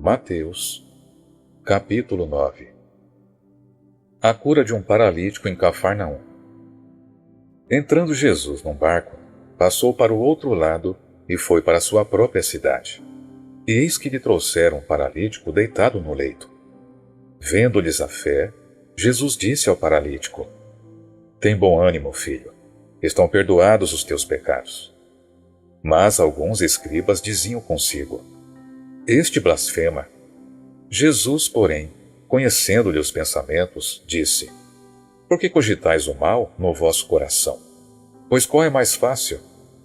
Mateus, capítulo 9. A cura de um paralítico em Cafarnaum. Entrando Jesus num barco, passou para o outro lado e foi para sua própria cidade. E eis que lhe trouxeram um paralítico deitado no leito. Vendo-lhes a fé, Jesus disse ao paralítico: Tem bom ânimo, filho, estão perdoados os teus pecados. Mas alguns escribas diziam consigo: Este blasfema. Jesus, porém, conhecendo-lhe os pensamentos, disse: Por que cogitais o mal no vosso coração? Pois qual é mais fácil?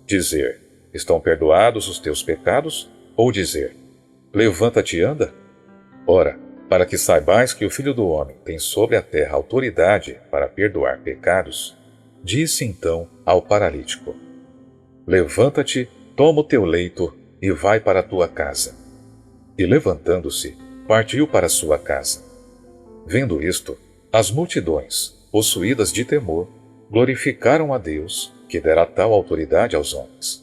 Dizer: Estão perdoados os teus pecados? Ou dizer: Levanta-te e anda? Ora, para que saibais que o Filho do Homem tem sobre a terra autoridade para perdoar pecados, disse então ao paralítico: Levanta-te, toma o teu leito e vai para a tua casa. E levantando-se, partiu para sua casa. Vendo isto, as multidões, possuídas de temor, glorificaram a Deus, que dera tal autoridade aos homens.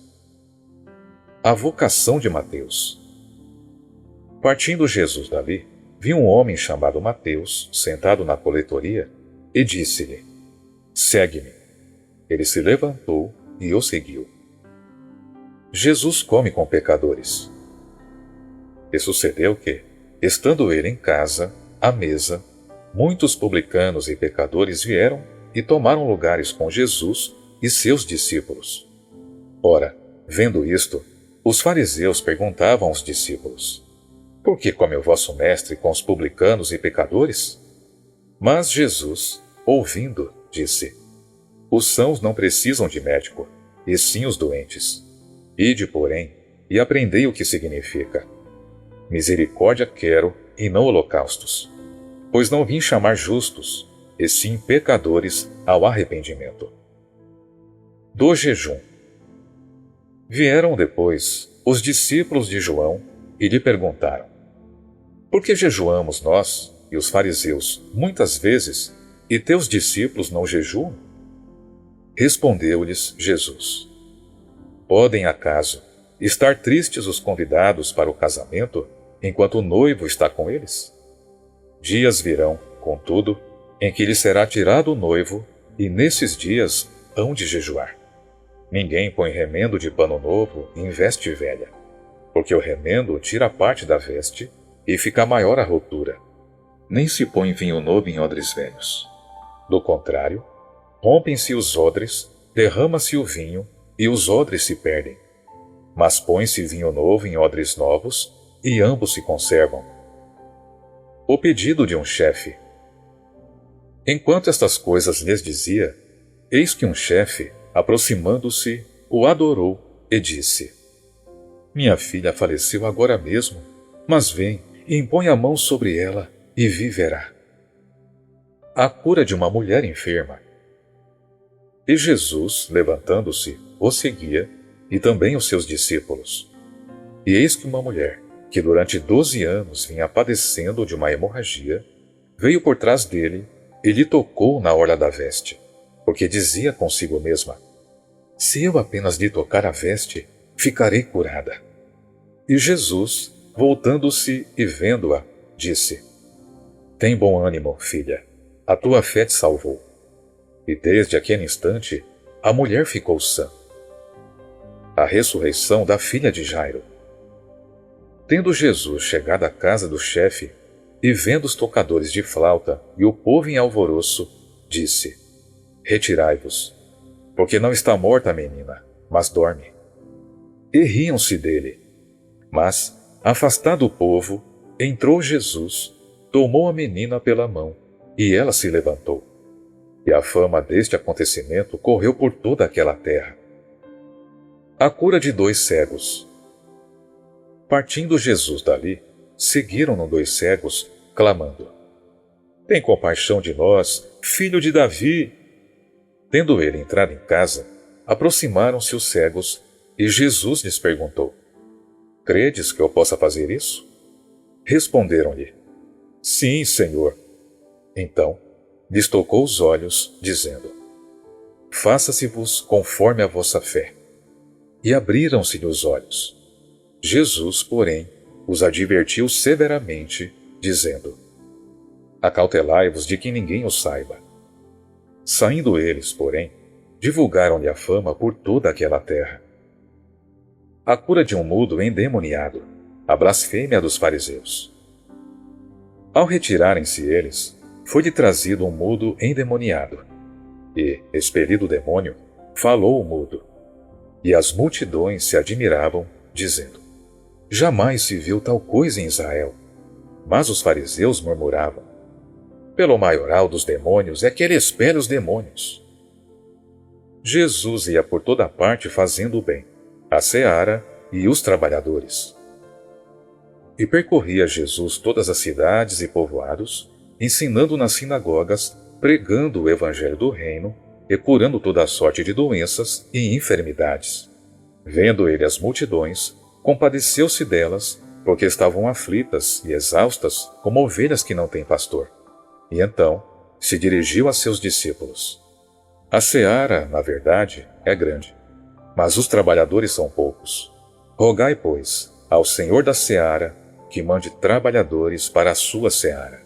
A vocação de Mateus. Partindo Jesus dali, viu um homem chamado Mateus sentado na coletoria e disse-lhe: Segue-me. Ele se levantou e o seguiu. Jesus come com pecadores. E sucedeu que, estando ele em casa, à mesa, muitos publicanos e pecadores vieram e tomaram lugares com Jesus e seus discípulos. Ora, vendo isto, os fariseus perguntavam aos discípulos: Por que come o vosso mestre com os publicanos e pecadores? Mas Jesus, ouvindo, disse: Os sãos não precisam de médico, e sim os doentes. Ide, porém, e aprendei o que significa: Misericórdia quero e não holocaustos, pois não vim chamar justos, e sim pecadores ao arrependimento. Do jejum. Vieram depois os discípulos de João e lhe perguntaram: Por que jejuamos nós e os fariseus muitas vezes, e teus discípulos não jejuam? Respondeu-lhes Jesus: Podem acaso estar tristes os convidados para o casamento, enquanto o noivo está com eles? Dias virão, contudo, em que lhe será tirado o noivo, e nesses dias hão de jejuar. Ninguém põe remendo de pano novo em veste velha, porque o remendo tira parte da veste, e fica maior a rotura. Nem se põe vinho novo em odres velhos. Do contrário, rompem-se os odres, derrama-se o vinho, e os odres se perdem. Mas põe-se vinho novo em odres novos, e ambos se conservam. O pedido de um chefe. Enquanto estas coisas lhes dizia, eis que um chefe, aproximando-se, o adorou e disse: Minha filha faleceu agora mesmo, mas vem e impõe a mão sobre ela e viverá. A cura de uma mulher enferma. E Jesus, levantando-se, o seguia, e também os seus discípulos. E eis que uma mulher, que durante 12 anos vinha padecendo de uma hemorragia, veio por trás dele e lhe tocou na orla da veste, porque dizia consigo mesma: Se eu apenas lhe tocar a veste, ficarei curada. E Jesus, voltando-se e vendo-a, disse: Tem bom ânimo, filha, a tua fé te salvou. E desde aquele instante, a mulher ficou sã. A ressurreição da filha de Jairo. Tendo Jesus chegado à casa do chefe, e vendo os tocadores de flauta e o povo em alvoroço, disse: Retirai-vos, porque não está morta a menina, mas dorme. E riam-se dele. Mas, afastado o povo, entrou Jesus, tomou a menina pela mão, e ela se levantou. E a fama deste acontecimento correu por toda aquela terra. A cura de 2 cegos. Partindo Jesus dali, seguiram-no 2 cegos, clamando: Tem compaixão de nós, filho de Davi! Tendo ele entrado em casa, aproximaram-se os cegos, e Jesus lhes perguntou: Credes que eu possa fazer isso? Responderam-lhe: Sim, Senhor. Então, lhes tocou os olhos, dizendo: Faça-se-vos conforme a vossa fé. E abriram-se-lhe os olhos. Jesus, porém, os advertiu severamente, dizendo: Acautelai-vos de que ninguém o saiba. Saindo eles, porém, divulgaram-lhe a fama por toda aquela terra. A cura de um mudo endemoniado, a blasfêmia dos fariseus. Ao retirarem-se eles, foi-lhe trazido um mudo endemoniado, e, expelido o demônio, falou o mudo. E as multidões se admiravam, dizendo: Jamais se viu tal coisa em Israel. Mas os fariseus murmuravam: Pelo maioral dos demônios é que ele expele os demônios. Jesus ia por toda parte fazendo o bem, a seara e os trabalhadores. E percorria Jesus todas as cidades e povoados, ensinando nas sinagogas, pregando o evangelho do reino e curando toda a sorte de doenças e enfermidades. Vendo ele as multidões, compadeceu-se delas, porque estavam aflitas e exaustas como ovelhas que não têm pastor. E então se dirigiu a seus discípulos: A seara, na verdade, é grande, mas os trabalhadores são poucos. Rogai, pois, ao Senhor da seara que mande trabalhadores para a sua seara.